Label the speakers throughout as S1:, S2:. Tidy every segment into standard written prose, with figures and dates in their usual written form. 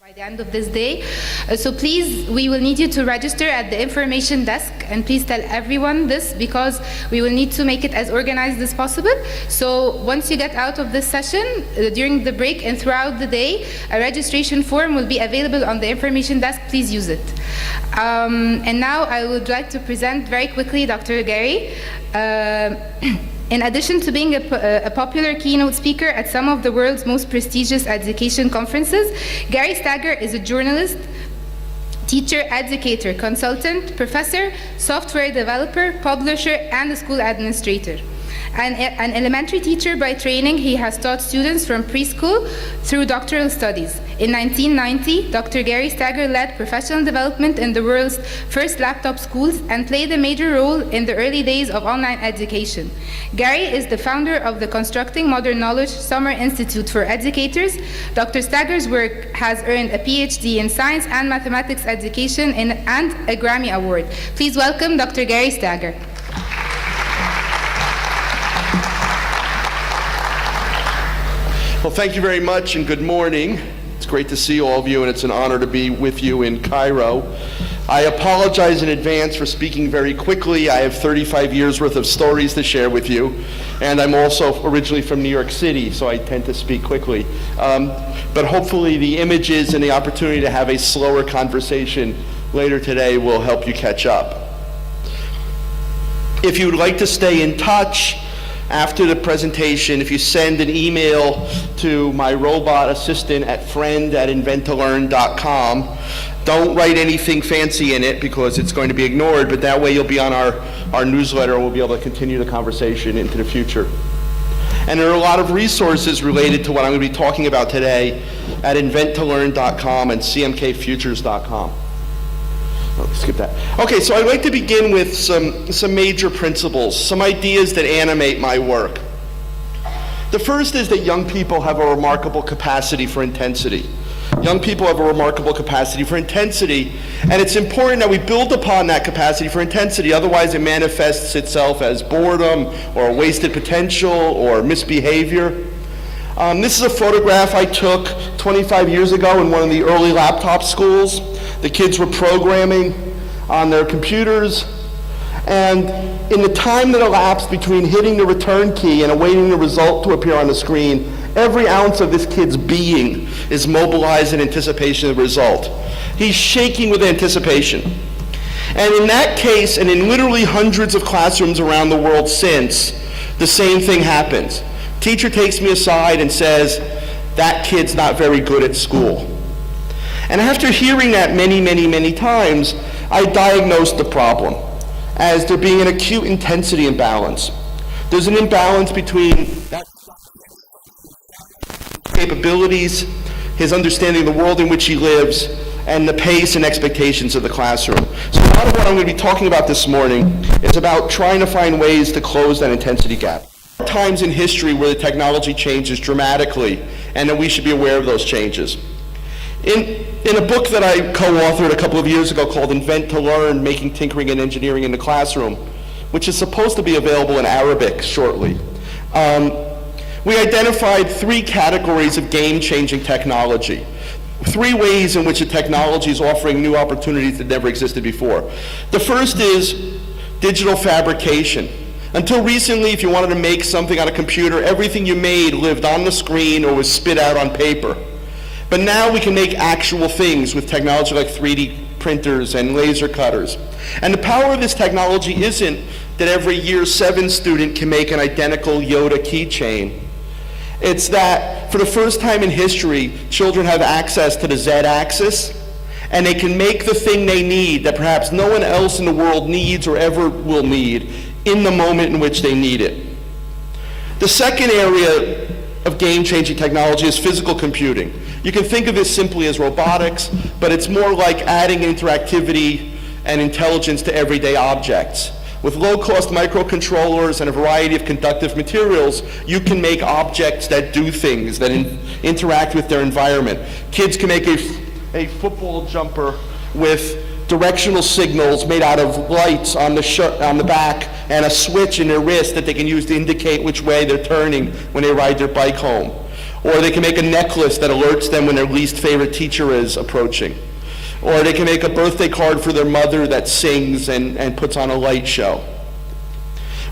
S1: by the end of this day. So please, we will need you to register at the information desk, and please tell everyone this because we will need to make it as organized as possible. So once you get out of this session, during the break and throughout the day, a registration form will be available on the information desk. Please use it. And now I would like to present very quickly Dr. Gary. In addition to being a popular keynote speaker at some of the world's most prestigious education conferences, Gary Stager is a journalist, teacher, educator, consultant, professor, software developer, publisher, and a school administrator. An elementary teacher by training, he has taught students from preschool through doctoral studies. In 1990, Dr. Gary Stager led professional development in the world's first laptop schools and played a major role in the early days of online education. Gary is the founder of the Constructing Modern Knowledge Summer Institute for Educators. Dr. Stager's work has earned a PhD in science and mathematics education and a Grammy Award. Please welcome Dr. Gary Stager.
S2: Well, thank you very much and good morning. It's great to see all of you, and it's an honor to be with you in Cairo. I apologize in advance for speaking very quickly. I have 35 years worth of stories to share with you, and I'm also originally from New York City, so I tend to speak quickly. But hopefully the images and the opportunity to have a slower conversation later today will help you catch up. If you would like to stay in touch, after the presentation, if you send an email to my robot assistant at friend@inventtolearn.com, don't write anything fancy in it because it's going to be ignored, but that way you'll be on our newsletter and we'll be able to continue the conversation into the future. And there are a lot of resources related to what I'm going to be talking about today at inventtolearn.com and cmkfutures.com. Oh, skip that. Okay, so I'd like to begin with some major principles, some ideas that animate my work. The first is that young people have a remarkable capacity for intensity. Young people have a remarkable capacity for intensity, and it's important that we build upon that capacity for intensity, otherwise it manifests itself as boredom or wasted potential or misbehavior. This is a photograph I took 25 years ago in one of the early laptop schools. The kids were programming on their computers, and in the time that elapsed between hitting the return key and awaiting the result to appear on the screen, every ounce of this kid's being is mobilized in anticipation of the result. He's shaking with anticipation. And in that case, and in literally hundreds of classrooms around the world since, the same thing happens. Teacher takes me aside and says, "That kid's not very good at school." And after hearing that many, many, many times, I diagnosed the problem as there being an acute intensity imbalance. There's an imbalance between that capabilities, his understanding of the world in which he lives, and the pace and expectations of the classroom. So a lot of what I'm going to be talking about this morning is about trying to find ways to close that intensity gap. Times in history where the technology changes dramatically, and that we should be aware of those changes. In a book that I co-authored a couple of years ago called Invent to Learn, Making Tinkering and Engineering in the Classroom, which is supposed to be available in Arabic shortly, we identified three categories of game-changing technology. Three ways in which a technology is offering new opportunities that never existed before. The first is digital fabrication. Until recently, if you wanted to make something on a computer, everything you made lived on the screen or was spit out on paper. But now we can make actual things with technology like 3D printers and laser cutters. And the power of this technology isn't that every year 7 student can make an identical Yoda keychain. It's that for the first time in history, children have access to the Z-axis, and they can make the thing they need that perhaps no one else in the world needs or ever will need in the moment in which they need it. The second area of game-changing technology is physical computing. You can think of this simply as robotics, but it's more like adding interactivity and intelligence to everyday objects. With low-cost microcontrollers and a variety of conductive materials, you can make objects that do things, that interact with their environment. Kids can make a football jumper with directional signals made out of lights on the back and a switch in their wrist that they can use to indicate which way they're turning when they ride their bike home. Or they can make a necklace that alerts them when their least favorite teacher is approaching. Or they can make a birthday card for their mother that sings and puts on a light show.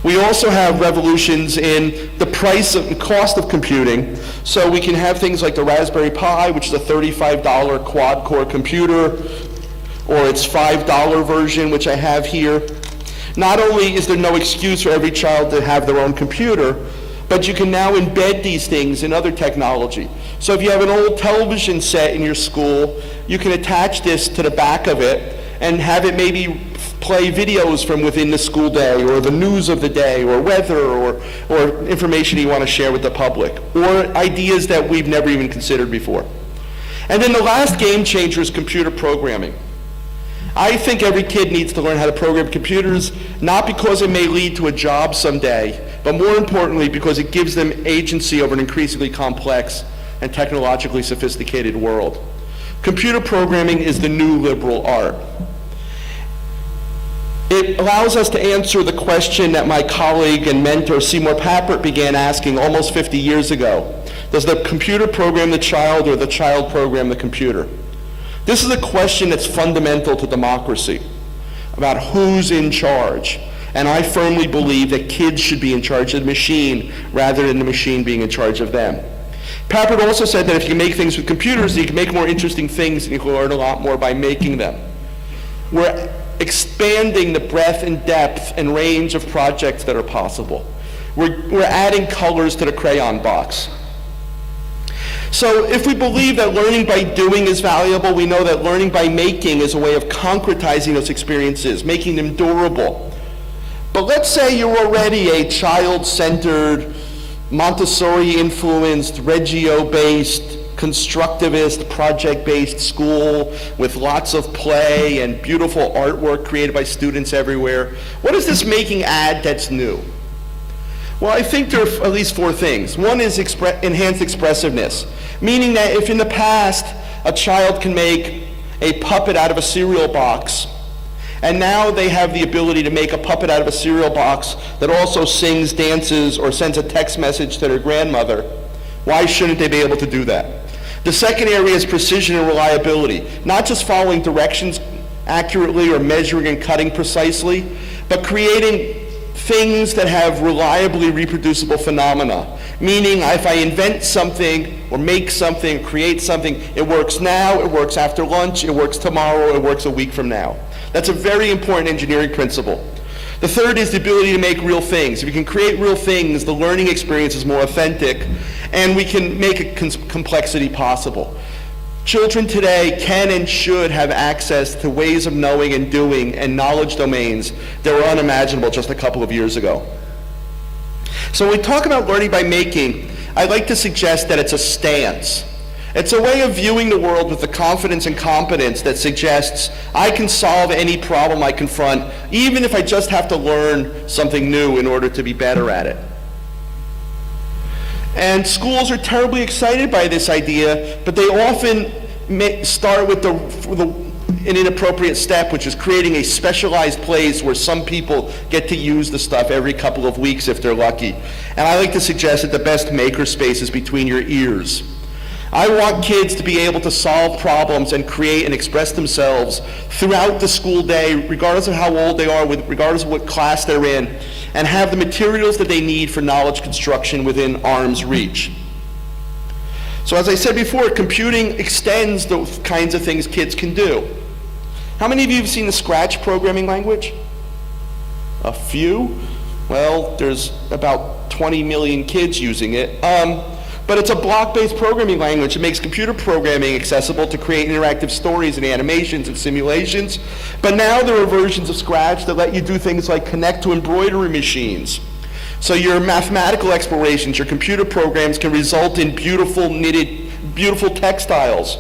S2: We also have revolutions in the price and cost of computing. So we can have things like the Raspberry Pi, which is a $35 quad-core computer, or its $5 version, which I have here. Not only is there no excuse for every child to have their own computer, but you can now embed these things in other technology. So if you have an old television set in your school, you can attach this to the back of it and have it maybe play videos from within the school day, or the news of the day, or weather, or information you want to share with the public, or ideas that we've never even considered before. And then the last game changer is computer programming. I think every kid needs to learn how to program computers, not because it may lead to a job someday, but more importantly because it gives them agency over an increasingly complex and technologically sophisticated world. Computer programming is the new liberal art. It allows us to answer the question that my colleague and mentor Seymour Papert began asking almost 50 years ago. Does the computer program the child, or the child program the computer? This is a question that's fundamental to democracy, about who's in charge. And I firmly believe that kids should be in charge of the machine rather than the machine being in charge of them. Papert also said that if you can make things with computers, you can make more interesting things and you can learn a lot more by making them. We're expanding the breadth and depth and range of projects that are possible. We're adding colors to the crayon box. So if we believe that learning by doing is valuable, we know that learning by making is a way of concretizing those experiences, making them durable. But let's say you're already a child-centered, Montessori-influenced, Reggio-based, constructivist, project-based school with lots of play and beautiful artwork created by students everywhere. What does this making add that's new? Well, I think there are at least four things. One is enhanced expressiveness, meaning that if in the past a child can make a puppet out of a cereal box, and now they have the ability to make a puppet out of a cereal box that also sings, dances, or sends a text message to their grandmother, why shouldn't they be able to do that? The second area is precision and reliability, not just following directions accurately or measuring and cutting precisely, but creating things that have reliably reproducible phenomena. Meaning, if I invent something or make something, create something, it works now, it works after lunch, it works tomorrow, it works a week from now. That's a very important engineering principle. The third is the ability to make real things. If you can create real things, the learning experience is more authentic, and we can make a complexity possible. Children today can and should have access to ways of knowing and doing and knowledge domains that were unimaginable just a couple of years ago. So when we talk about learning by making, I'd like to suggest that it's a stance. It's a way of viewing the world with the confidence and competence that suggests I can solve any problem I confront, even if I just have to learn something new in order to be better at it. And schools are terribly excited by this idea, but they often start with an inappropriate step, which is creating a specialized place where some people get to use the stuff every couple of weeks if they're lucky. And I like to suggest that the best maker space is between your ears. I want kids to be able to solve problems and create and express themselves throughout the school day, regardless of how old they are, regardless of what class they're in, and have the materials that they need for knowledge construction within arm's reach. So as I said before, computing extends the kinds of things kids can do. How many of you have seen the Scratch programming language? A few? Well, there's about 20 million kids using it. But it's a block-based programming language. It makes computer programming accessible to create interactive stories and animations and simulations. But now there are versions of Scratch that let you do things like connect to embroidery machines. So your mathematical explorations, your computer programs can result in beautiful textiles.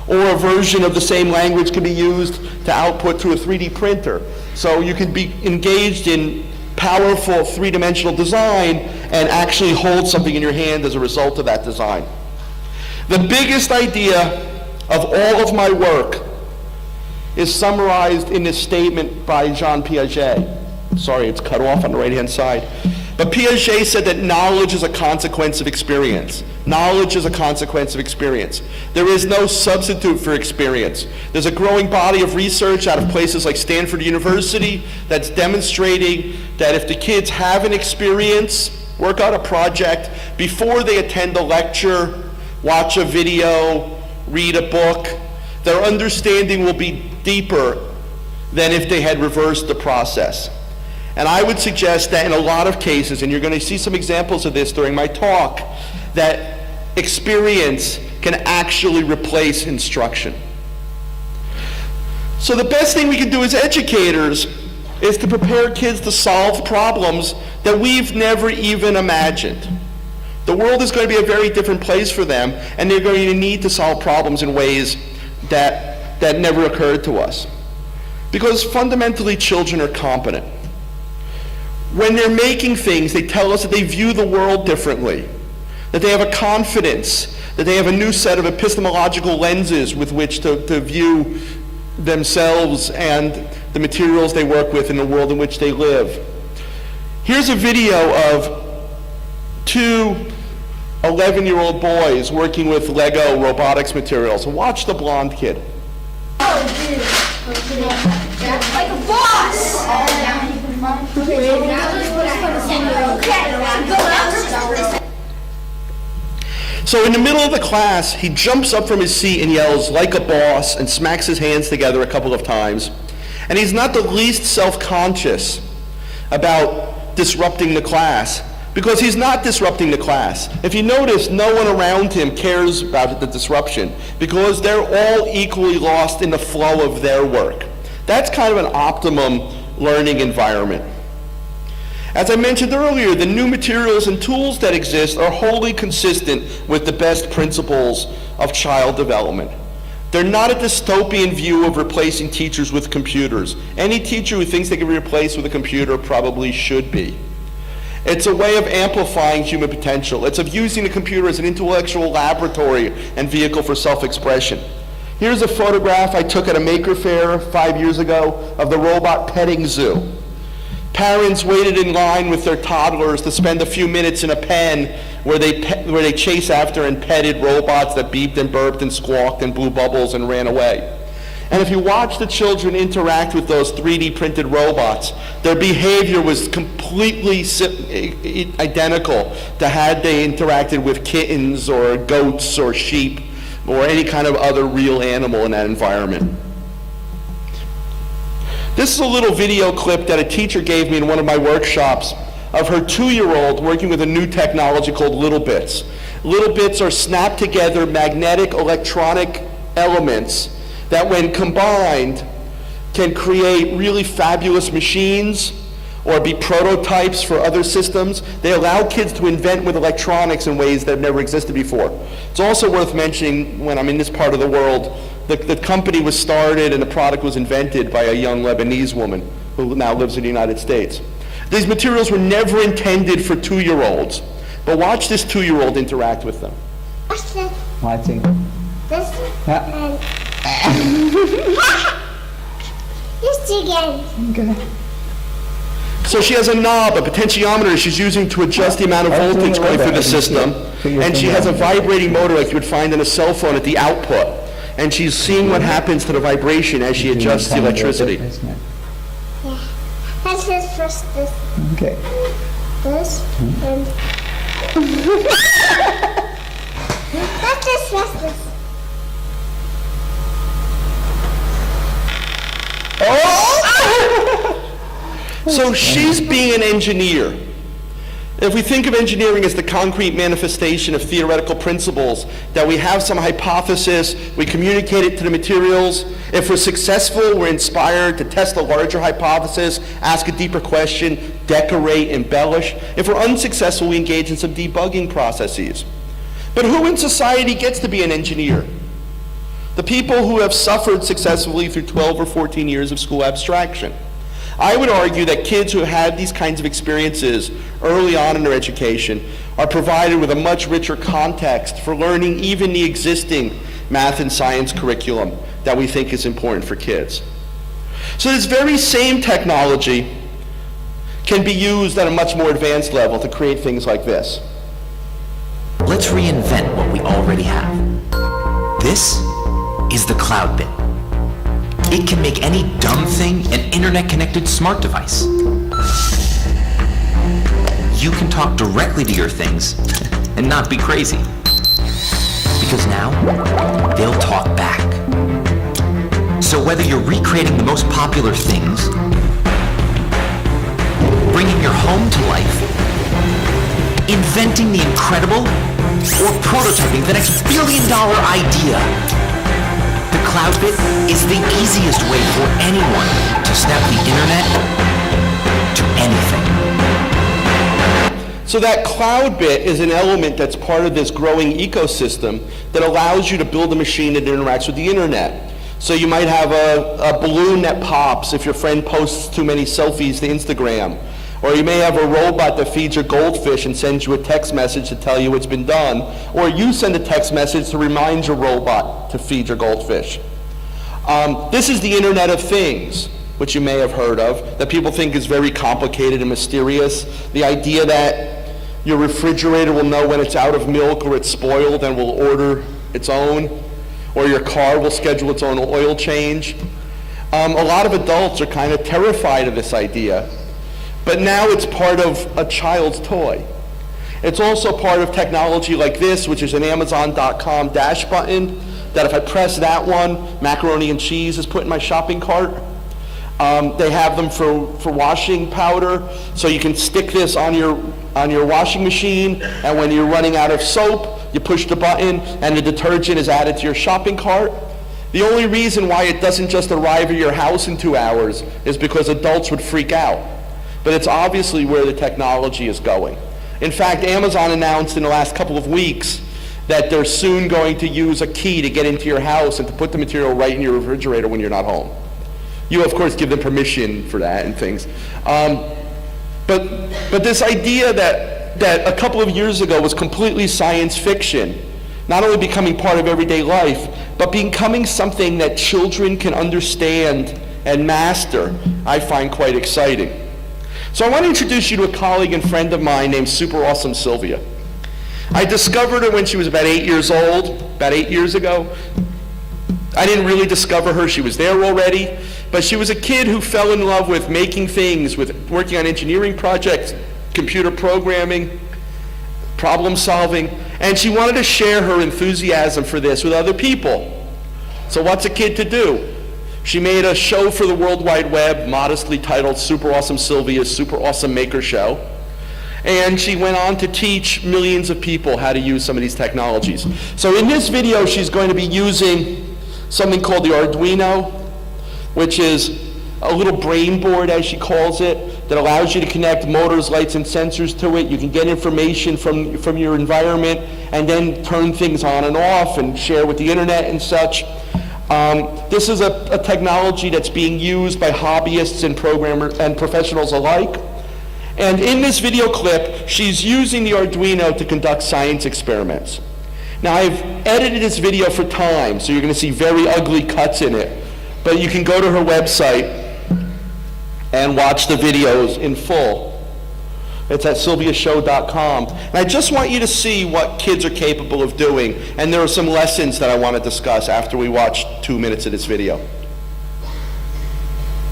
S2: Or a version of the same language can be used to output to a 3D printer. So you can be engaged in powerful three-dimensional design and actually hold something in your hand as a result of that design. The biggest idea of all of my work is summarized in this statement by Jean Piaget. Sorry, it's cut off on the right-hand side. But Piaget said that knowledge is a consequence of experience. Knowledge is a consequence of experience. There is no substitute for experience. There's a growing body of research out of places like Stanford University that's demonstrating that if the kids have an experience, work out a project, before they attend a lecture, watch a video, read a book, their understanding will be deeper than if they had reversed the process. And I would suggest that in a lot of cases, and you're going to see some examples of this during my talk, that experience can actually replace instruction. So the best thing we can do as educators is to prepare kids to solve problems that we've never even imagined. The world is going to be a very different place for them, and they're going to need to solve problems in ways that never occurred to us. Because fundamentally, children are competent. When they're making things, they tell us that they view the world differently, that they have a confidence, that they have a new set of epistemological lenses with which to view themselves and the materials they work with in the world in which they live. Here's a video of two 11-year-old boys working with Lego robotics materials. Watch the blonde kid.
S3: Like a boss!
S2: So in the middle of the class, he jumps up from his seat and yells, "like a boss," and smacks his hands together a couple of times. And he's not the least self-conscious about disrupting the class, because he's not disrupting the class. If you notice, no one around him cares about the disruption, because they're all equally lost in the flow of their work. That's kind of an optimum learning environment. As I mentioned earlier, the new materials and tools that exist are wholly consistent with the best principles of child development. They're not a dystopian view of replacing teachers with computers. Any teacher who thinks they can be replaced with a computer probably should be. It's a way of amplifying human potential. It's of using the computer as an intellectual laboratory and vehicle for self-expression. Here's a photograph I took at a maker fair 5 years ago of the robot petting zoo. Parents waited in line with their toddlers to spend a few minutes in a pen where they chase after and petted robots that beeped and burped and squawked and blew bubbles and ran away. And if you watch the children interact with those 3D printed robots, their behavior was completely identical to had they interacted with kittens or goats or sheep or any kind of other real animal in that environment. This is a little video clip that a teacher gave me in one of my workshops of her 2-year-old working with a new technology called Little Bits. Little Bits are snapped together magnetic electronic elements that when combined can create really fabulous machines or be prototypes for other systems. They allow kids to invent with electronics in ways that have never existed before. It's also worth mentioning, when I'm in this part of the world, the company was started and the product was invented by a young Lebanese woman who now lives in the United States. These materials were never intended for 2-year-olds, but watch this 2-year-old interact with them.
S4: Watching.
S3: This
S4: Yeah.
S3: This again.
S4: Okay.
S2: So she has a knob, a potentiometer she's using to adjust the amount of
S4: I'm doing
S2: voltage
S4: a
S2: going
S4: little
S2: through the
S4: bit. I can
S2: system.
S4: see your
S2: And she
S4: finger
S2: has a
S4: on there.
S2: vibrating motor like you would find in a cell phone at the output. And she's seeing what happens to the vibration as she adjusts the electricity.
S3: Yeah. Let's just first this,
S4: Okay.
S3: this, and let's just press this.
S2: So she's being an engineer. If we think of engineering as the concrete manifestation of theoretical principles, that we have some hypothesis, we communicate it to the materials. If we're successful, we're inspired to test a larger hypothesis, ask a deeper question, decorate, embellish. If we're unsuccessful, we engage in some debugging processes. But who in society gets to be an engineer? The people who have suffered successfully through 12 or 14 years of school abstraction. I would argue that kids who have these kinds of experiences early on in their education are provided with a much richer context for learning even the existing math and science curriculum that we think is important for kids. So this very same technology can be used at a much more advanced level to create things like this.
S5: Let's reinvent what we already have. This is the cloud bit. It can make any dumb thing an internet-connected smart device. You can talk directly to your things and not be crazy. Because now, they'll talk back. So whether you're recreating the most popular things, bringing your home to life, inventing the incredible, or prototyping the next billion-dollar idea, the cloud bit is the easiest way for anyone to snap the internet to anything.
S2: So that cloud bit is an element that's part of this growing ecosystem that allows you to build a machine that interacts with the internet. So you might have a balloon that pops if your friend posts too many selfies to Instagram. Or you may have a robot that feeds your goldfish and sends you a text message to tell you it's been done. Or you send a text message to remind your robot to feed your goldfish. This is the Internet of Things, which you may have heard of, that people think is very complicated and mysterious. The idea that your refrigerator will know when it's out of milk or it's spoiled and will order its own, or your car will schedule its own oil change. A lot of adults are kind of terrified of this idea, but now it's part of a child's toy. It's also part of technology like this, which is an Amazon.com dash button, that if I press that one, macaroni and cheese is put in my shopping cart. They have them for washing powder, so you can stick this on your washing machine, and when you're running out of soap, you push the button and the detergent is added to your shopping cart. The only reason why it doesn't just arrive at your house in 2 hours is because adults would freak out. But it's obviously where the technology is going. In fact, Amazon announced in the last couple of weeks that they're soon going to use a key to get into your house and to put the material right in your refrigerator when you're not home. You, of course, give them permission for that and things. But this idea that a couple of years ago was completely science fiction, not only becoming part of everyday life, but becoming something that children can understand and master, I find quite exciting. So I want to introduce you to a colleague and friend of mine named Super Awesome Sylvia. I discovered her when she was about 8 years old, about 8 years ago. I didn't really discover her, she was there already, but she was a kid who fell in love with making things, with working on engineering projects, computer programming, problem solving, and she wanted to share her enthusiasm for this with other people. So what's a kid to do? She made a show for the World Wide Web, modestly titled Super Awesome Sylvia's Super Awesome Maker Show. And she went on to teach millions of people how to use some of these technologies. So in this video, she's going to be using something called the Arduino, which is a little brain board, as she calls it, that allows you to connect motors, lights, and sensors to it. You can get information from your environment and then turn things on and off and share with the internet and such. This is a technology that's being used by hobbyists and programmers and professionals alike. And in this video clip, she's using the Arduino to conduct science experiments. Now, I've edited this video for time, so you're going to see very ugly cuts in it. But you can go to her website and watch the videos in full. It's at sylviashow.com. And I just want you to see what kids are capable of doing. And there are some lessons that I want to discuss after we watch 2 minutes of this video.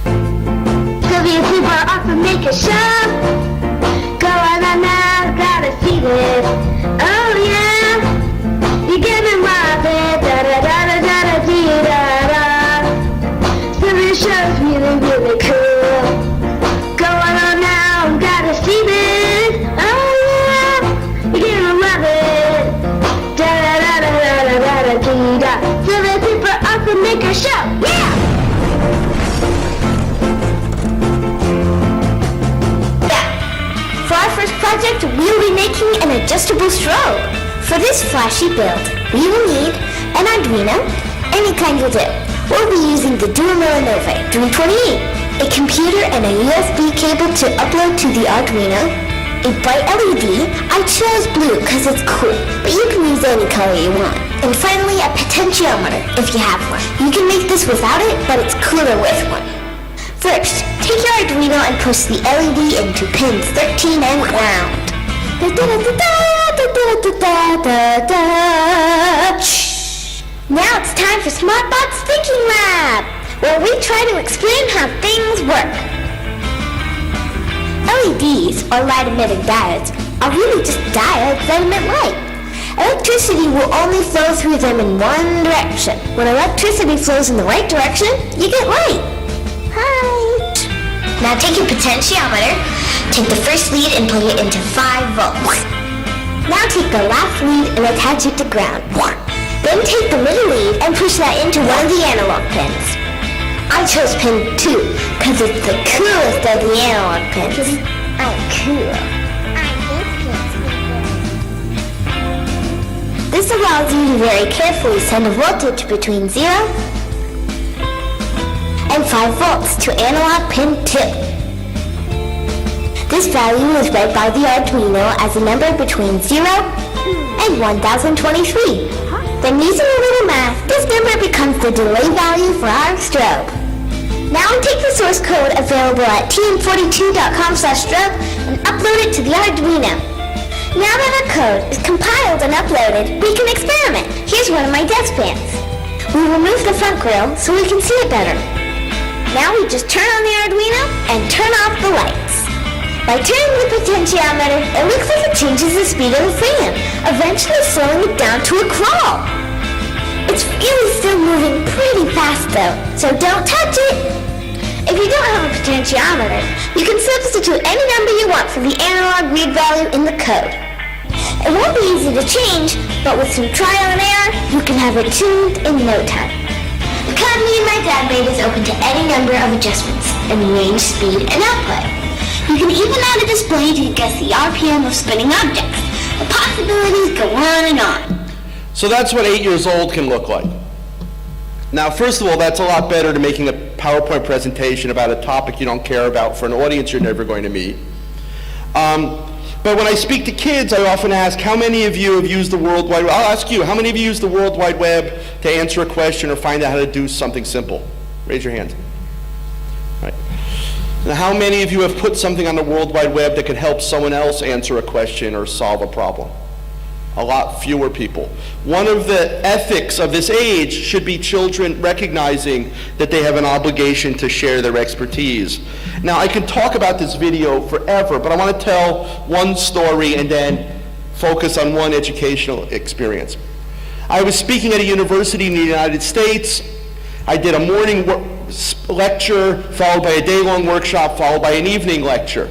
S3: Sylvia, super awesome, make a show. Go on now, gotta see this. Oh yeah, you're gonna love it. Da da da da da da dee da da. Sylvia show's really really cool. Go on now, gotta see this. Oh yeah, you're gonna love it. Da da da da da da da da dee da. Sylvia, super awesome, make a show. Yeah. For our first project, we'll be making an adjustable strobe. For this flashy build, we will need an Arduino, any kind will do. We'll be using the Duo Millenove 328, a computer and a USB cable to upload to the Arduino, a bright LED. I chose blue because it's cool, but you can use any color you want. And finally, a potentiometer, if you have one. You can make this without it, but it's cooler with one. First, take your Arduino and push the LED into pins 13 and ground. Now it's time for SmartBot's Thinking Lab, where we try to explain how things work. LEDs, or light-emitting diodes, are really just diodes that emit light. Electricity will only flow through them in one direction. When electricity flows in the right direction, you get light. Right. Now take your potentiometer, take the first lead and plug it into 5 volts. Now take the last lead and attach it to ground. Then take the middle lead and push that into one of the analog pins. I chose pin 2 because it's the coolest of the analog pins. I'm cool. This allows you to very carefully send a voltage between 0 and 5 volts to analog pin 2. This value is read by the Arduino as a number between 0 and 1023. Then using a little math, this number becomes the delay value for our strobe. Now we take the source code available at tm42.com/strobe and upload it to the Arduino. Now that our code is compiled and uploaded, we can experiment. Here's one of my desk fans. We remove the front grill so we can see it better. Now we just turn on the Arduino and turn off the lights. By turning the potentiometer, it looks like it changes the speed of the fan, eventually slowing it down to a crawl. It's really still moving pretty fast though, so don't touch it. If you don't have a potentiometer, you can substitute any number you want for the analog read value in the code. It won't be easy to change, but with some trial and error, you can have it tuned in no time. The code me and my dad made is open to any number of adjustments in range, speed, and output. You can even add a display to guess the RPM of spinning objects. The possibilities go on and on.
S2: So that's what 8 years old can look like. Now, first of all, that's a lot better than making a PowerPoint presentation about a topic you don't care about for an audience you're never going to meet. But when I speak to kids, I often ask, how many of you have used the World Wide Web? I'll ask you, how many of you use the World Wide Web to answer a question or find out how to do something simple? Raise your hand. Right. Now, how many of you have put something on the World Wide Web that could help someone else answer a question or solve a problem? A lot fewer people. One of the ethics of this age should be children recognizing that they have an obligation to share their expertise. Now, I can talk about this video forever, but I want to tell one story and then focus on one educational experience. I was speaking at a university in the United States. I did a morning lecture, followed by a day-long workshop, followed by an evening lecture.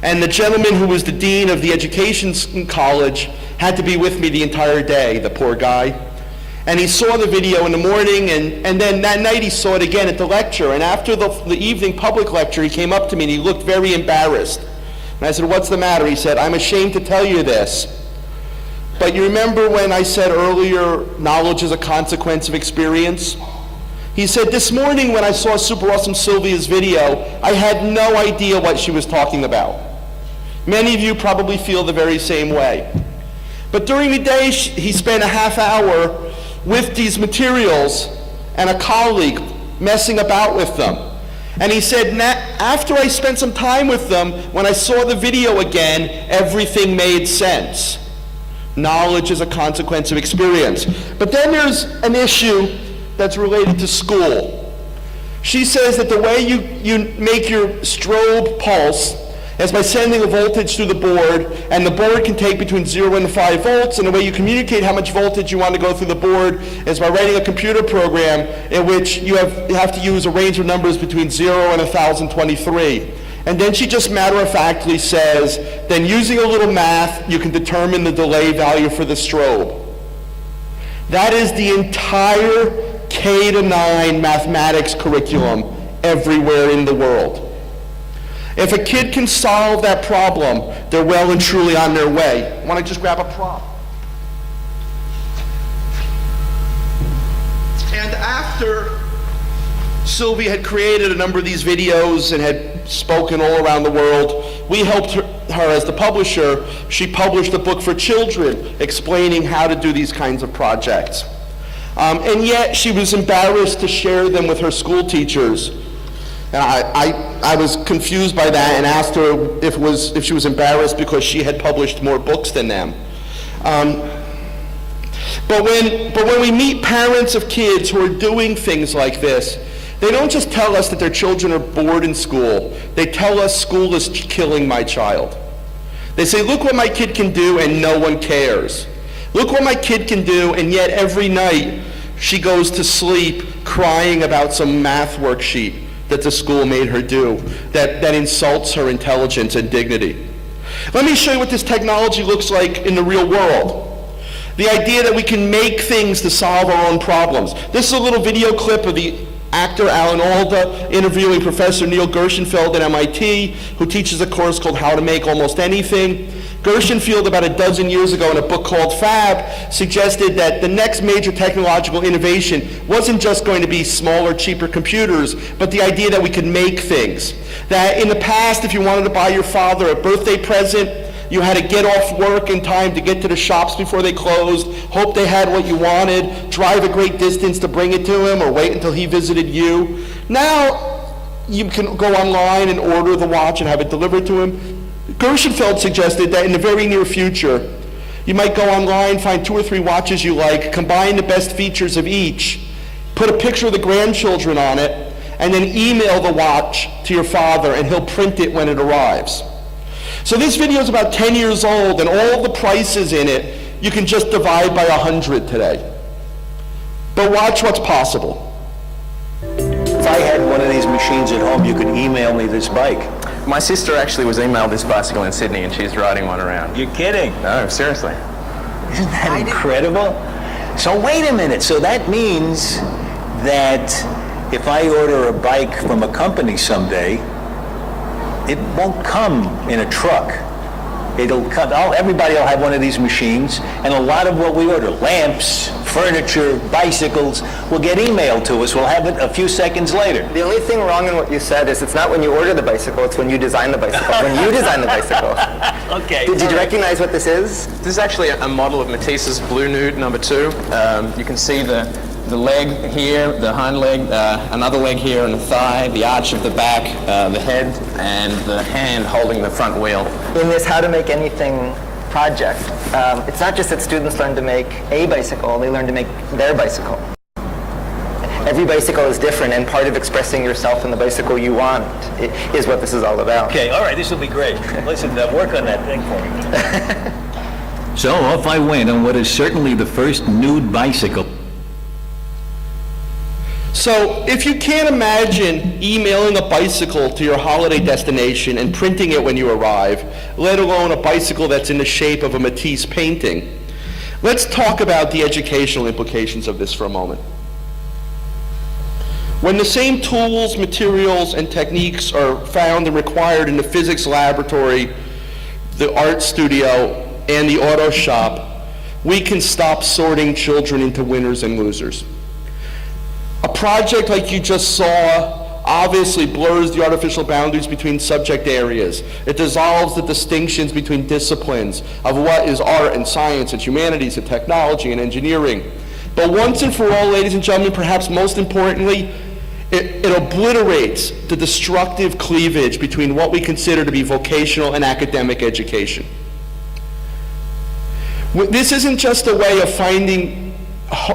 S2: And the gentleman who was the dean of the education college had to be with me the entire day, the poor guy. And he saw the video in the morning, and then that night he saw it again at the lecture. And after the evening public lecture, he came up to me and he looked very embarrassed. And I said, "What's the matter?" He said, "I'm ashamed to tell you this. But you remember when I said earlier, knowledge is a consequence of experience?" He said, "This morning when I saw Super Awesome Sylvia's video, I had no idea what she was talking about." Many of you probably feel the very same way. But during the day, he spent a half hour with these materials and a colleague messing about with them. And he said, after I spent some time with them, when I saw the video again, everything made sense. Knowledge is a consequence of experience. But then there's an issue that's related to school. She says that the way you make your strobe pulse is by sending a voltage through the board, and the board can take between 0 and 5 volts, and the way you communicate how much voltage you want to go through the board is by writing a computer program in which you have to use a range of numbers between 0 and 1023. And then she just matter-of-factly says, then using a little math, you can determine the delay value for the strobe. That is the entire K-9 mathematics curriculum everywhere in the world. If a kid can solve that problem, they're well and truly on their way. I want to just grab a prop. And after Sylvia had created a number of these videos and had spoken all around the world, we helped her as the publisher. She published a book for children explaining how to do these kinds of projects. And yet she was embarrassed to share them with her school teachers. And I was confused by that and asked her if she was embarrassed because she had published more books than them. But when we meet parents of kids who are doing things like this, they don't just tell us that their children are bored in school. They tell us school is killing my child. They say, look what my kid can do and no one cares. Look what my kid can do, and yet every night she goes to sleep crying about some math worksheet that the school made her do that insults her intelligence and dignity. Let me show you what this technology looks like in the real world. The idea that we can make things to solve our own problems. This is a little video clip of the actor Alan Alda interviewing Professor Neil Gershenfeld at MIT, who teaches a course called How to Make Almost Anything. Gershenfeld, about a dozen years ago in a book called Fab, suggested that the next major technological innovation wasn't just going to be smaller, cheaper computers, but the idea that we could make things. That in the past, if you wanted to buy your father a birthday present, you had to get off work in time to get to the shops before they closed, hope they had what you wanted, drive a great distance to bring it to him, or wait until he visited you. Now, you can go online and order the watch and have it delivered to him. Gershenfeld suggested that in the very near future, you might go online, find 2 or 3 watches you like, combine the best features of each, put a picture of the grandchildren on it, and then email the watch to your father, and he'll print it when it arrives. So this video is about 10 years old, and all the prices in it, you can just divide by 100 today. But watch what's possible.
S6: If I had one of these machines at home, you could email me this bike.
S7: My sister actually was emailed this bicycle in Sydney, and she's riding one around.
S6: You're kidding?
S7: No, seriously.
S6: Isn't that incredible? So wait a minute. So that means that if I order a bike from a company someday, it won't come in a truck. It'll come, everybody will have one of these machines, and a lot of what we order, lamps, furniture, bicycles, will get emailed to us. We'll have it a few seconds later.
S8: The only thing wrong in what you said is it's not when you order the bicycle, it's when you design the bicycle. When you design the bicycle.
S6: Okay.
S8: Did you recognize what this is?
S7: This is actually a model of Matisse's Blue Nude number 2. You can see the leg here, the hind leg, another leg here on the thigh, the arch of the back, the head, and the hand holding the front wheel.
S8: In this How to Make Anything project, it's not just that students learn to make a bicycle, they learn to make their bicycle. Every bicycle is different, and part of expressing yourself in the bicycle you want is what this is all about.
S6: Okay, all right, this will be great. Listen, work on that thing for me.
S9: So off I went on what is certainly the first nude bicycle.
S2: So if you can't imagine emailing a bicycle to your holiday destination and printing it when you arrive, let alone a bicycle that's in the shape of a Matisse painting, let's talk about the educational implications of this for a moment. When the same tools, materials, and techniques are found and required in the physics laboratory, the art studio, and the auto shop, we can stop sorting children into winners and losers. A project like you just saw obviously blurs the artificial boundaries between subject areas. It dissolves the distinctions between disciplines of what is art and science and humanities and technology and engineering. But once and for all, ladies and gentlemen, perhaps most importantly, it obliterates the destructive cleavage between what we consider to be vocational and academic education. This isn't just a way of finding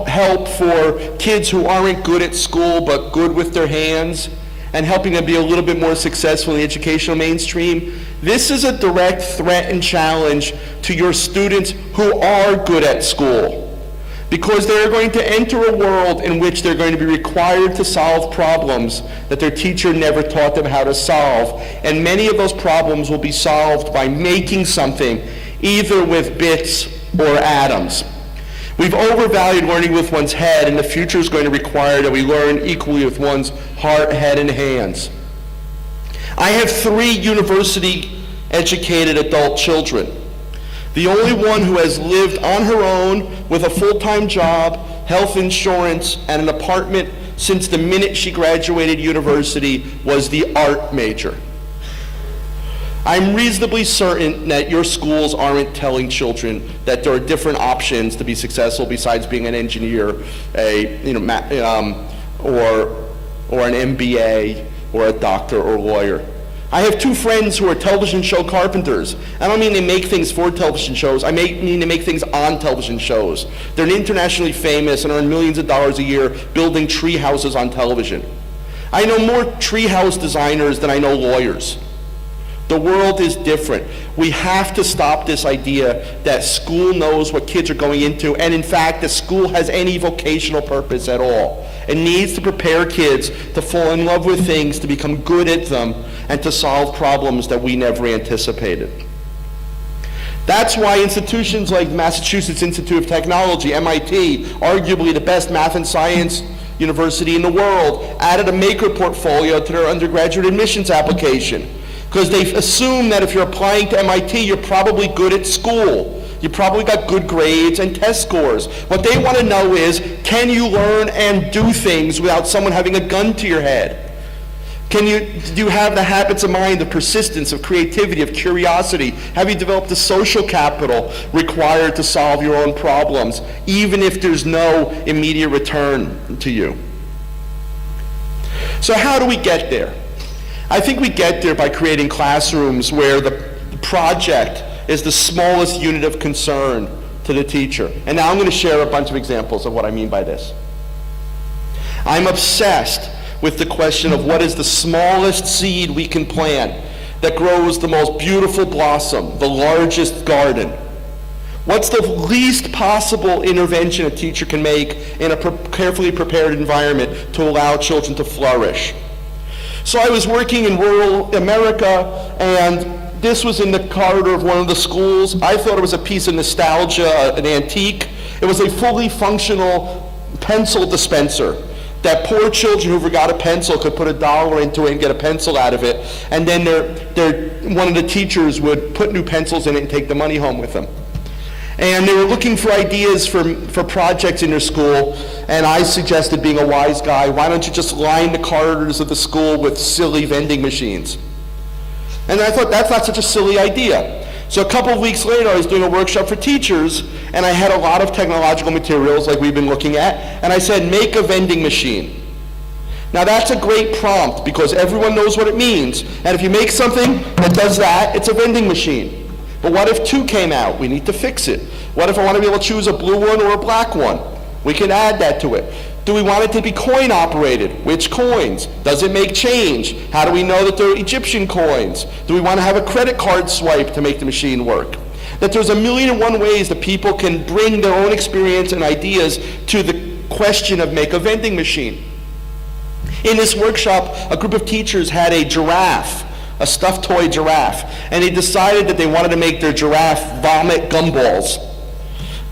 S2: help for kids who aren't good at school but good with their hands and helping them be a little bit more successful in the educational mainstream. This is a direct threat and challenge to your students who are good at school, because they're going to enter a world in which they're going to be required to solve problems that their teacher never taught them how to solve, and many of those problems will be solved by making something either with bits or atoms. We've overvalued learning with one's head, and the future is going to require that we learn equally with one's heart, head, and hands. I have 3 university-educated adult children. The only one who has lived on her own with a full-time job, health insurance, and an apartment since the minute she graduated university was the art major. I'm reasonably certain that your schools aren't telling children that there are different options to be successful besides being an engineer, or an MBA, or a doctor or lawyer. I have two friends who are television show carpenters. I don't mean they make things for television shows. I mean they make things on television shows. They're internationally famous and earn millions of dollars a year building tree houses on television. I know more treehouse designers than I know lawyers. The world is different. We have to stop this idea that school knows what kids are going into, and in fact, that school has any vocational purpose at all. It needs to prepare kids to fall in love with things, to become good at them, and to solve problems that we never anticipated. That's why institutions like Massachusetts Institute of Technology, MIT, arguably the best math and science university in the world, added a maker portfolio to their undergraduate admissions application. Because they assume that if you're applying to MIT, you're probably good at school. You probably got good grades and test scores. What they want to know is, can you learn and do things without someone having a gun to your head? Do you have the habits of mind, of persistence, of creativity, of curiosity? Have you developed the social capital required to solve your own problems, even if there's no immediate return to you? So how do we get there? I think we get there by creating classrooms where the project is the smallest unit of concern to the teacher. And now I'm going to share a bunch of examples of what I mean by this. I'm obsessed with the question of what is the smallest seed we can plant that grows the most beautiful blossom, the largest garden. What's the least possible intervention a teacher can make in a carefully prepared environment to allow children to flourish? So I was working in rural America, and this was in the corridor of one of the schools. I thought it was a piece of nostalgia, an antique. It was a fully functional pencil dispenser that poor children who forgot a pencil could put $1 into it and get a pencil out of it, and then one of the teachers would put new pencils in it and take the money home with them. And they were looking for ideas for projects in their school, and I suggested, being a wise guy, why don't you just line the corridors of the school with silly vending machines? And I thought, that's not such a silly idea. So a couple of weeks later, I was doing a workshop for teachers, and I had a lot of technological materials like we've been looking at, and I said, make a vending machine. Now that's a great prompt, because everyone knows what it means, and if you make something that does that, it's a vending machine. But what if two came out? We need to fix it. What if I want to be able to choose a blue one or a black one? We can add that to it. Do we want it to be coin operated? Which coins? Does it make change? How do we know that they're Egyptian coins? Do we want to have a credit card swipe to make the machine work? That there's 1,000,001 ways that people can bring their own experience and ideas to the question of make a vending machine. In this workshop, a group of teachers had a giraffe, a stuffed toy giraffe, and they decided that they wanted to make their giraffe vomit gumballs,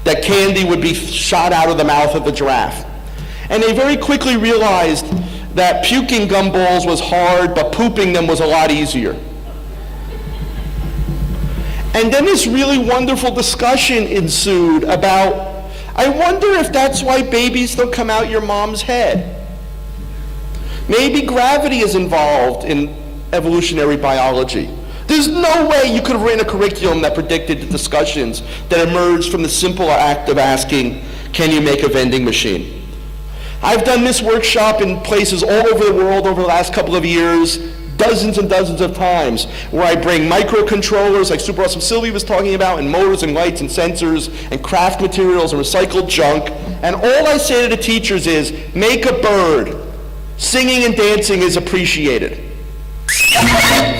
S2: that candy would be shot out of the mouth of the giraffe. And they very quickly realized that puking gumballs was hard, but pooping them was a lot easier. And then this really wonderful discussion ensued about, I wonder if that's why babies don't come out your mom's head. Maybe gravity is involved in evolutionary biology. There's no way you could have written a curriculum that predicted the discussions that emerged from the simple act of asking, can you make a vending machine? I've done this workshop in places all over the world over the last couple of years, dozens and dozens of times, where I bring microcontrollers like Super Awesome Sylvie was talking about, and motors and lights and sensors and craft materials and recycled junk, and all I say to the teachers is, make a bird. Singing and dancing is appreciated.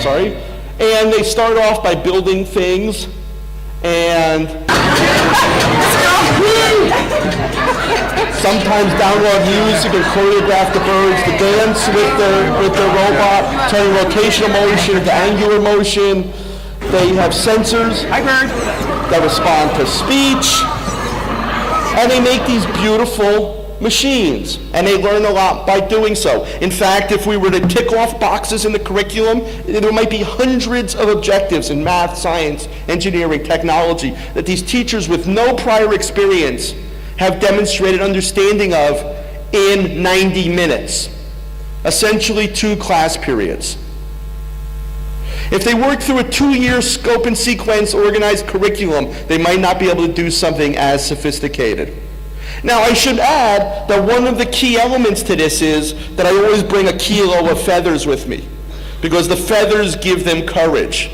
S2: Sorry? And they start off by building things, and sometimes download music and choreograph the birds to dance with their robot, turning rotational motion into angular motion. They have sensors that respond to speech, and they make these beautiful machines, and they learn a lot by doing so. In fact, if we were to tick off boxes in the curriculum, there might be hundreds of objectives in math, science, engineering, technology that these teachers with no prior experience have demonstrated understanding of in 90 minutes, essentially 2 class periods. If they work through a 2-year scope and sequence organized curriculum, they might not be able to do something as sophisticated. Now, I should add that one of the key elements to this is that I always bring a kilo of feathers with me, because the feathers give them courage.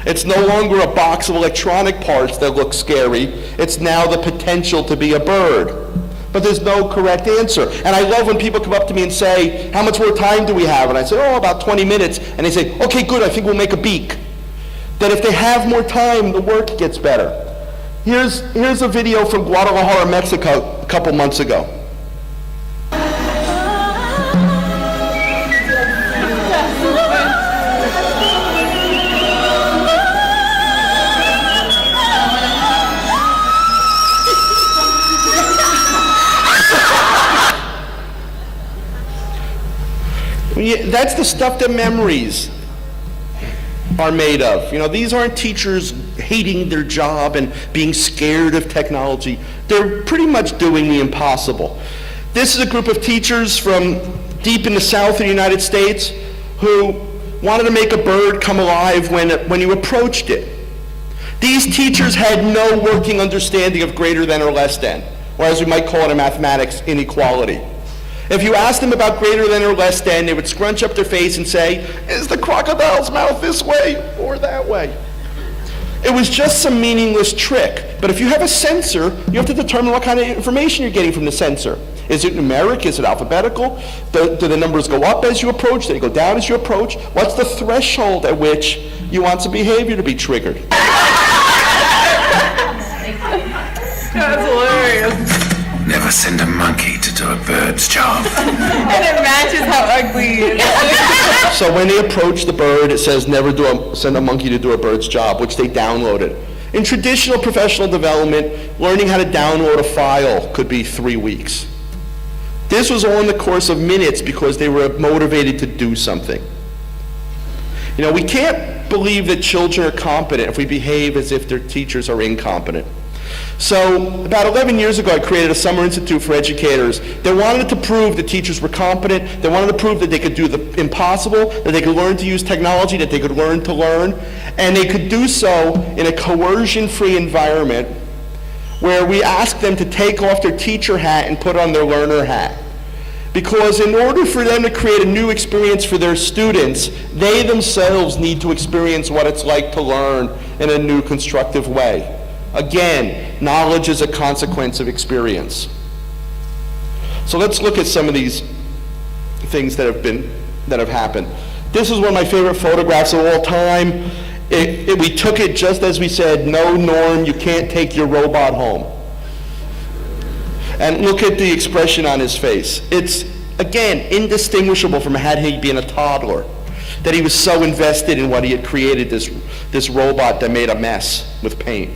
S2: It's no longer a box of electronic parts that look scary. It's now the potential to be a bird. But there's no correct answer. And I love when people come up to me and say, how much more time do we have? And I say, oh, about 20 minutes. And they say, okay, good, I think we'll make a beak. That if they have more time, the work gets better. Here's a video from Guadalajara, Mexico, a couple months ago. That's the stuff that memories are made of. You know, these aren't teachers hating their job and being scared of technology. They're pretty much doing the impossible. This is a group of teachers from deep in the south of the United States who wanted to make a bird come alive when you approached it. These teachers had no working understanding of greater than or less than, or as we might call it in mathematics, inequality. If you asked them about greater than or less than, they would scrunch up their face and say, is the crocodile's mouth this way or that way? It was just some meaningless trick. But if you have a sensor, you have to determine what kind of information you're getting from the sensor. Is it numeric? Is it alphabetical? Do the numbers go up as you approach? Do they go down as you approach? What's the threshold at which you want some behavior to be triggered?
S10: That's hilarious.
S11: Never send a monkey to do a bird's job.
S10: And it matches how ugly it is.
S2: So when they approach the bird, it says never send a monkey to do a bird's job, which they downloaded. In traditional professional development, learning how to download a file could be 3 weeks. This was all in the course of minutes because they were motivated to do something. You know, we can't believe that children are competent if we behave as if their teachers are incompetent. So about 11 years ago, I created a summer institute for educators that wanted to prove that teachers were competent, they wanted to prove that they could do the impossible, that they could learn to use technology, that they could learn to learn, and they could do so in a coercion-free environment where we asked them to take off their teacher hat and put on their learner hat. Because in order for them to create a new experience for their students, they themselves need to experience what it's like to learn in a new constructive way. Again, knowledge is a consequence of experience. So let's look at some of these things that have happened. This is one of my favorite photographs of all time. We took it just as we said, no, Norm, you can't take your robot home. And look at the expression on his face. It's, again, indistinguishable from had he been a toddler, that he was so invested in what he had created, this robot that made a mess with paint.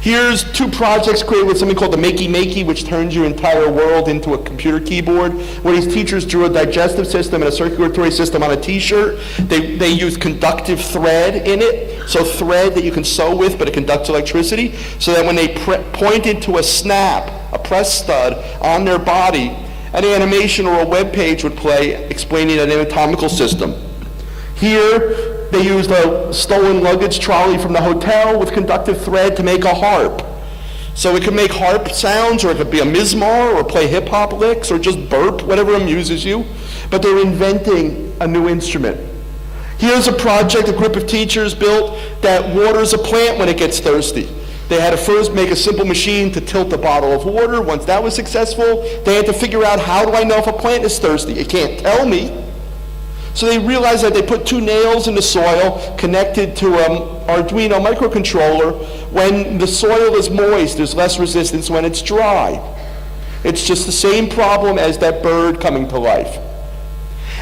S2: Here's 2 projects created with something called the Makey Makey, which turns your entire world into a computer keyboard, where these teachers drew a digestive system and a circulatory system on a t-shirt. They used conductive thread in it, so thread that you can sew with, but it conducts electricity, so that when they pointed to a snap, a press stud, on their body, an animation or a web page would play explaining an anatomical system. Here, they used a stolen luggage trolley from the hotel with conductive thread to make a harp. So it could make harp sounds, or it could be a mizmar, or play hip-hop licks, or just burp, whatever amuses you. But they're inventing a new instrument. Here's a project a group of teachers built that waters a plant when it gets thirsty. They had to first make a simple machine to tilt a bottle of water. Once that was successful, they had to figure out, how do I know if a plant is thirsty? It can't tell me. So they realized that they put 2 nails in the soil connected to an Arduino microcontroller. When the soil is moist, there's less resistance when it's dry. It's just the same problem as that bird coming to life.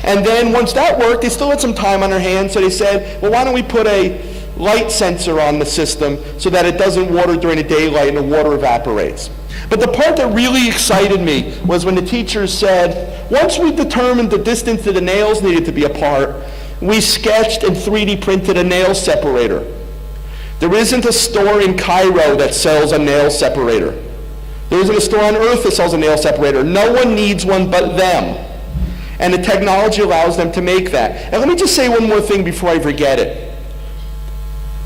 S2: And then once that worked, they still had some time on their hands, so they said, well, why don't we put a light sensor on the system so that it doesn't water during the daylight and the water evaporates. But the part that really excited me was when the teachers said, once we determined the distance that the nails needed to be apart, we sketched and 3D printed a nail separator. There isn't a store in Cairo that sells a nail separator. There isn't a store on earth that sells a nail separator. No one needs one but them. And the technology allows them to make that. And let me just say one more thing before I forget it.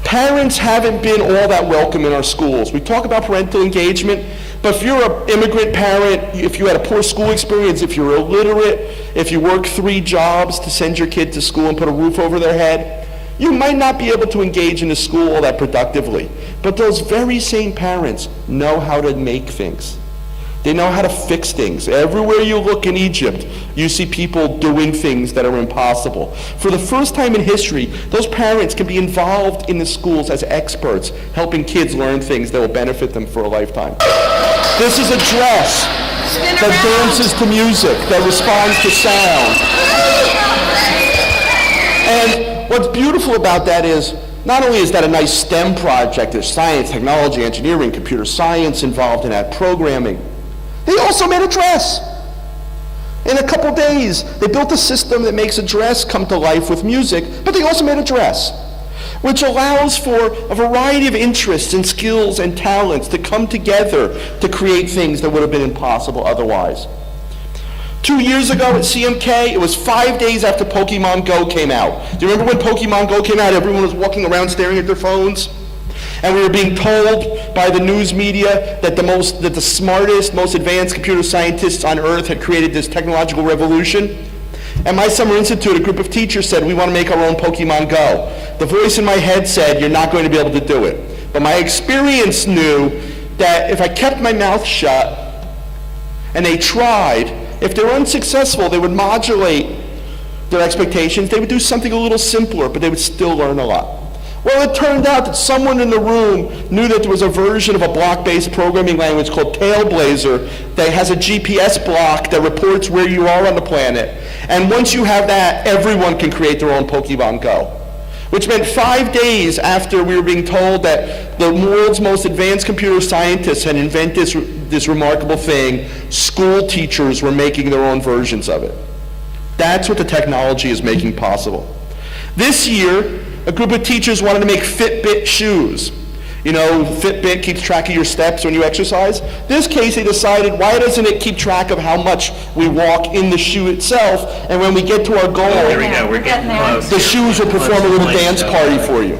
S2: Parents haven't been all that welcome in our schools. We talk about parental engagement, but if you're an immigrant parent, if you had a poor school experience, if you're illiterate, if you work 3 jobs to send your kid to school and put a roof over their head, you might not be able to engage in the school all that productively. But those very same parents know how to make things. They know how to fix things. Everywhere you look in Egypt, you see people doing things that are impossible. For the first time in history, those parents can be involved in the schools as experts, helping kids learn things that will benefit them for a lifetime. This is a dress that dances to music, that responds to sound. And what's beautiful about that is, not only is that a nice STEM project, there's science, technology, engineering, computer science involved in that, programming. They also made a dress. In a couple days, they built a system that makes a dress come to life with music, but they also made a dress, which allows for a variety of interests and skills and talents to come together to create things that would have been impossible otherwise. 2 years ago at CMK, it was 5 days after Pokemon Go came out. Do you remember when Pokemon Go came out? Everyone was walking around staring at their phones. And we were being told by the news media that the smartest, most advanced computer scientists on Earth had created this technological revolution. At my summer institute, a group of teachers said, we want to make our own Pokemon Go. The voice in my head said, you're not going to be able to do it. But my experience knew that if I kept my mouth shut and they tried, if they were unsuccessful, they would modulate their expectations. They would do something a little simpler, but they would still learn a lot. Well, it turned out that someone in the room knew that there was a version of a block-based programming language called Tailblazer that has a GPS block that reports where you are on the planet. And once you have that, everyone can create their own Pokemon Go. Which meant 5 days after we were being told that the world's most advanced computer scientists had invented this remarkable thing, school teachers were making their own versions of it. That's what the technology is making possible. This year, a group of teachers wanted to make Fitbit shoes. You know, Fitbit keeps track of your steps when you exercise. This case, they decided, why doesn't it keep track of how much we walk in the shoe itself? And when we get to our goal,
S9: There we go, we're getting close.
S2: the shoes will perform a little dance party for you.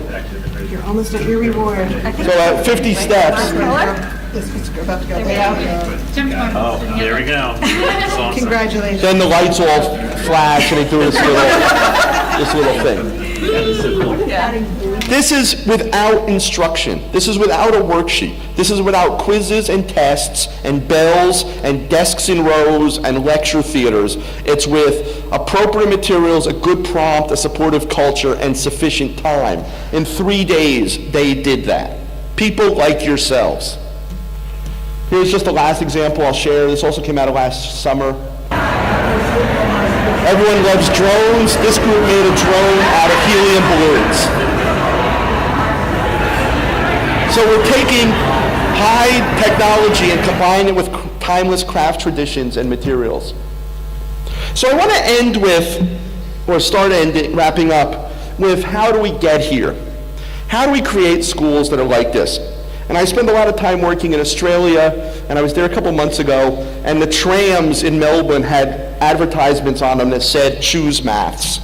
S10: You're almost at your reward.
S2: So at 50 steps,
S10: It's about to go there.
S9: Oh, there we go. That's awesome.
S10: Congratulations.
S2: then the lights all flash and they do this little thing.
S9: That's so cool.
S2: This is without instruction. This is without a worksheet. This is without quizzes and tests and bells and desks in rows and lecture theaters. It's with appropriate materials, a good prompt, a supportive culture, and sufficient time. In 3 days, they did that. People like yourselves. Here's just the last example I'll share. This also came out of last summer. Everyone loves drones. This group made a drone out of helium balloons. So we're taking high technology and combining it with timeless craft traditions and materials. So I want to end with, or start wrapping up with, how do we get here? How do we create schools that are like this? And I spend a lot of time working in Australia, and I was there a couple months ago, and the trams in Melbourne had advertisements on them that said, choose maths.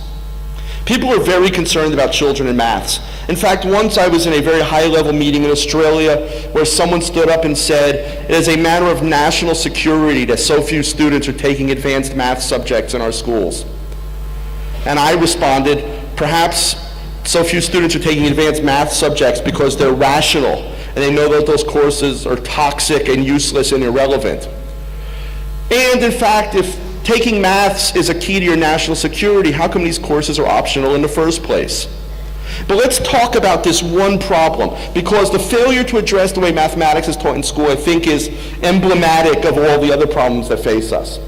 S2: People are very concerned about children in maths. In fact, once I was in a very high-level meeting in Australia where someone stood up and said, it is a matter of national security that so few students are taking advanced math subjects in our schools. And I responded, perhaps so few students are taking advanced math subjects because they're rational and they know that those courses are toxic and useless and irrelevant. And in fact, if taking maths is a key to your national security, how come these courses are optional in the first place? But let's talk about this one problem, because the failure to address the way mathematics is taught in school, I think, is emblematic of all the other problems that face us.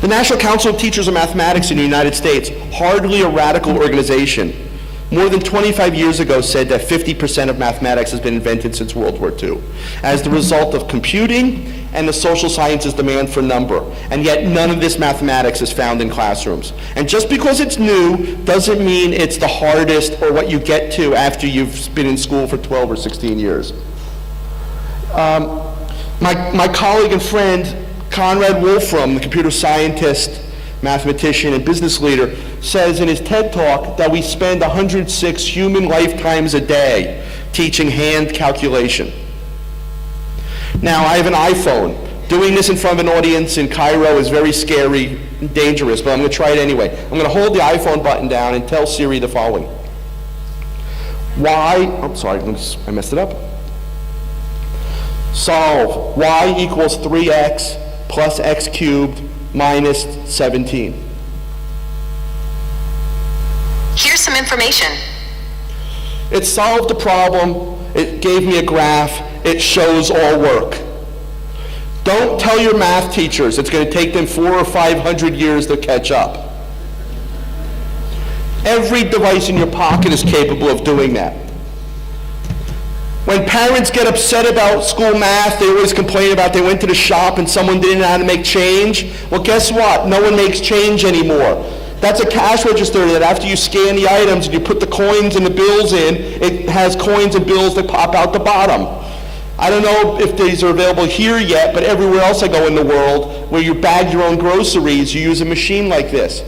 S2: The National Council of Teachers of Mathematics in the United States, hardly a radical organization, more than 25 years ago said that 50% of mathematics has been invented since World War II as the result of computing and the social sciences demand for number. And yet none of this mathematics is found in classrooms. And just because it's new doesn't mean it's the hardest or what you get to after you've been in school for 12 or 16 years. My colleague and friend, Conrad Wolfram, the computer scientist, mathematician and business leader, says in his TED Talk that we spend 106 human lifetimes a day teaching hand calculation. Now, I have an iPhone. Doing this in front of an audience in Cairo is very scary and dangerous, but I'm going to try it anyway. I'm going to hold the iPhone button down and tell Siri the following. I messed it up. Solve y equals 3x plus x cubed minus 17.
S12: Here's some information.
S2: It solved the problem. It gave me a graph. It shows all work. Don't tell your math teachers it's going to take them 400 or 500 years to catch up. Every device in your pocket is capable of doing that. When parents get upset about school math, they always complain about they went to the shop and someone didn't know how to make change. Well, guess what? No one makes change anymore. That's a cash register that after you scan the items and you put the coins and the bills in, it has coins and bills that pop out the bottom. I don't know if these are available here yet, but everywhere else I go in the world, where you bag your own groceries, you use a machine like this.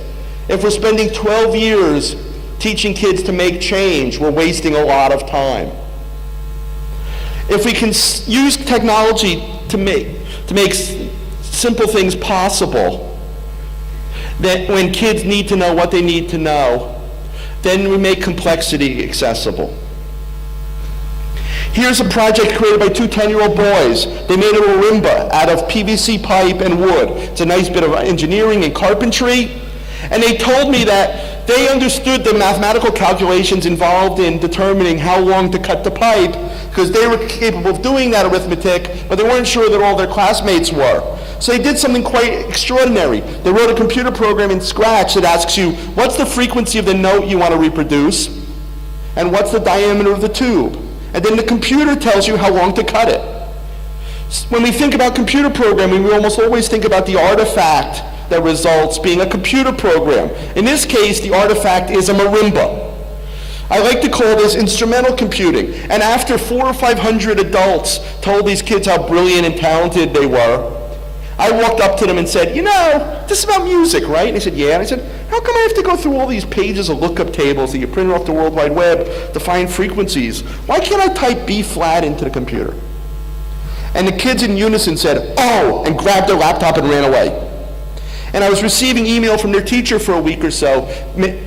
S2: If we're spending 12 years teaching kids to make change, we're wasting a lot of time. If we can use technology to make simple things possible, that when kids need to know what they need to know, then we make complexity accessible. Here's a project created by two 10-year-old boys. They made a marimba out of PVC pipe and wood. It's a nice bit of engineering and carpentry. And they told me that they understood the mathematical calculations involved in determining how long to cut the pipe, because they were capable of doing that arithmetic, but they weren't sure that all their classmates were. So they did something quite extraordinary. They wrote a computer program in Scratch that asks you, what's the frequency of the note you want to reproduce? And what's the diameter of the tube? And then the computer tells you how long to cut it. When we think about computer programming, we almost always think about the artifact that results being a computer program. In this case, the artifact is a marimba. I like to call this instrumental computing. And after 400 or 500 adults told these kids how brilliant and talented they were, I walked up to them and said, you know, this is about music, right? And they said, yeah. And I said, how come I have to go through all these pages of lookup tables that you print off the World Wide Web to find frequencies? Why can't I type B flat into the computer? And the kids in unison said, oh, and grabbed their laptop and ran away. And I was receiving email from their teacher for a week or so,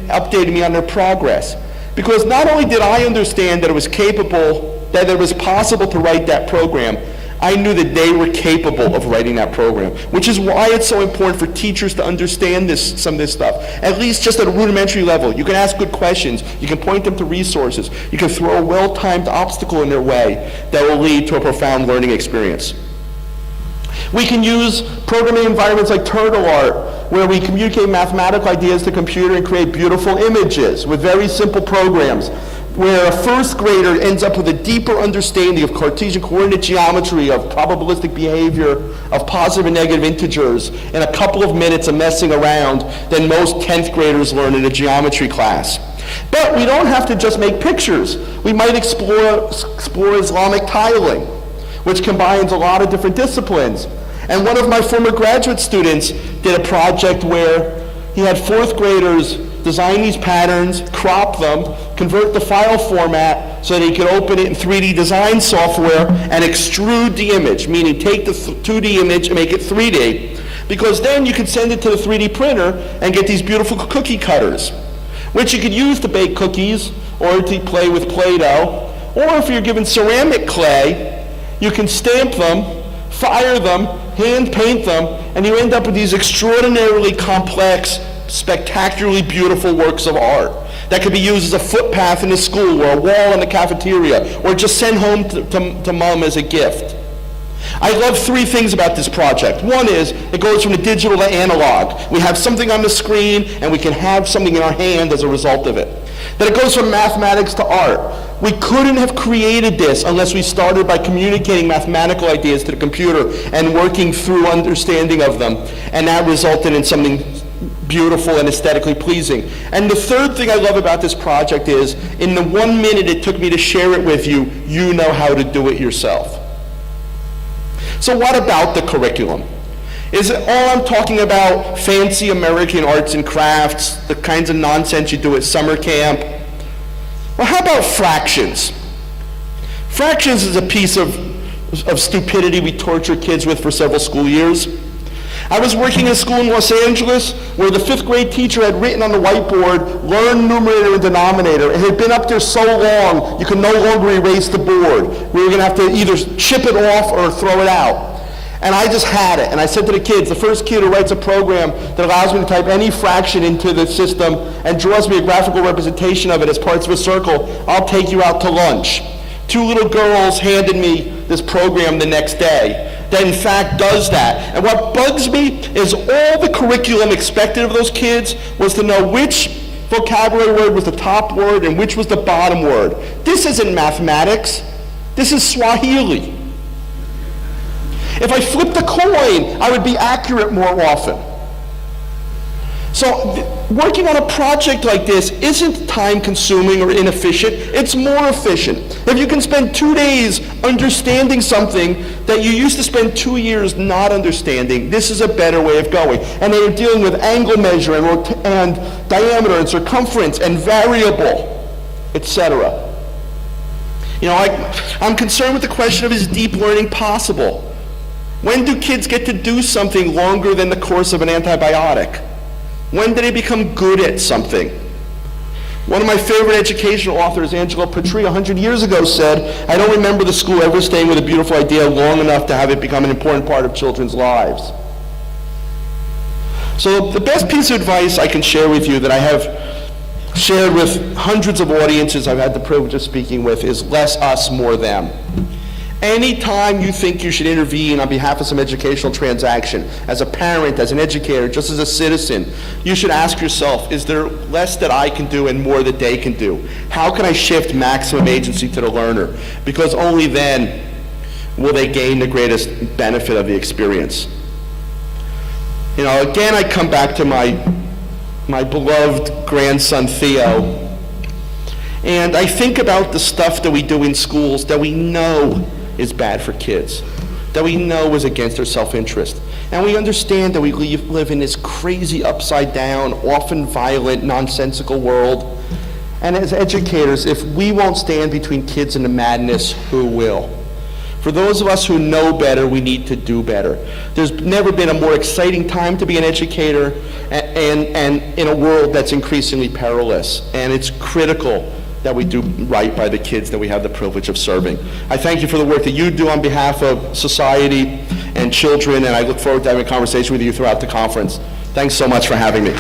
S2: updating me on their progress. Because not only did I understand that it was capable, that it was possible to write that program, I knew that they were capable of writing that program, which is why it's so important for teachers to understand some of this stuff, at least just at a rudimentary level. You can ask good questions. You can point them to resources. You can throw a well-timed obstacle in their way that will lead to a profound learning experience. We can use programming environments like Turtle Art, where we communicate mathematical ideas to the computer and create beautiful images with very simple programs, where a first grader ends up with a deeper understanding of Cartesian coordinate geometry, of probabilistic behavior, of positive and negative integers in a couple of minutes of messing around than most 10th graders learn in a geometry class. But we don't have to just make pictures. We might explore Islamic tiling, which combines a lot of different disciplines. And one of my former graduate students did a project where he had fourth graders design these patterns, crop them, convert the file format so that he could open it in 3D design software and extrude the image, meaning take the 2D image and make it 3D, because then you could send it to the 3D printer and get these beautiful cookie cutters, which you could use to bake cookies or to play with Play-Doh, or if you're given ceramic clay, you can stamp them, fire them, hand paint them, and you end up with these extraordinarily complex, spectacularly beautiful works of art that could be used as a footpath in the school or a wall in the cafeteria or just sent home to mom as a gift. I love three things about this project. One is it goes from the digital to analog. We have something on the screen and we can have something in our hand as a result of it. Then it goes from mathematics to art. We couldn't have created this unless we started by communicating mathematical ideas to the computer and working through understanding of them, and that resulted in something beautiful and aesthetically pleasing. And the third thing I love about this project is, in the 1 minute it took me to share it with you, you know how to do it yourself. So what about the curriculum? Is it all I'm talking about fancy American arts and crafts, the kinds of nonsense you do at summer camp? Well, how about fractions? Fractions is a piece of stupidity we torture kids with for several school years. I was working in a school in Los Angeles where the 5th grade teacher had written on the whiteboard, learn numerator and denominator. It had been up there so long, you could no longer erase the board. We were going to have to either chip it off or throw it out. And I just had it. And I said to the kids, the first kid who writes a program that allows me to type any fraction into the system and draws me a graphical representation of it as parts of a circle, I'll take you out to lunch. 2 little girls handed me this program the next day that in fact does that. And what bugs me is all the curriculum expected of those kids was to know which vocabulary word was the top word and which was the bottom word. This isn't mathematics. This is Swahili. If I flipped a coin, I would be accurate more often. So working on a project like this isn't time-consuming or inefficient. It's more efficient. If you can spend 2 days understanding something that you used to spend 2 years not understanding, this is a better way of going. And they are dealing with angle measure and diameter and circumference and variable, etc. You know, I'm concerned with the question of, is deep learning possible? When do kids get to do something longer than the course of an antibiotic? When do they become good at something? One of my favorite educational authors, Angela Petrie, 100 years ago said, I don't remember the school ever staying with a beautiful idea long enough to have it become an important part of children's lives. So the best piece of advice I can share with you that I have shared with hundreds of audiences I've had the privilege of speaking with is less us, more them. Anytime you think you should intervene on behalf of some educational transaction, as a parent, as an educator, just as a citizen, you should ask yourself, is there less that I can do and more that they can do? How can I shift maximum agency to the learner? Because only then will they gain the greatest benefit of the experience. You know, again, I come back to my beloved grandson, Theo, and I think about the stuff that we do in schools that we know is bad for kids, that we know is against their self-interest. And we understand that we live in this crazy, upside-down, often violent, nonsensical world. And as educators, if we won't stand between kids and the madness, who will? For those of us who know better, we need to do better. There's never been a more exciting time to be an educator and in a world that's increasingly perilous. And it's critical that we do right by the kids that we have the privilege of serving. I thank you for the work that you do on behalf of society and children, and I look forward to having a conversation with you throughout the conference. Thanks so much for having me.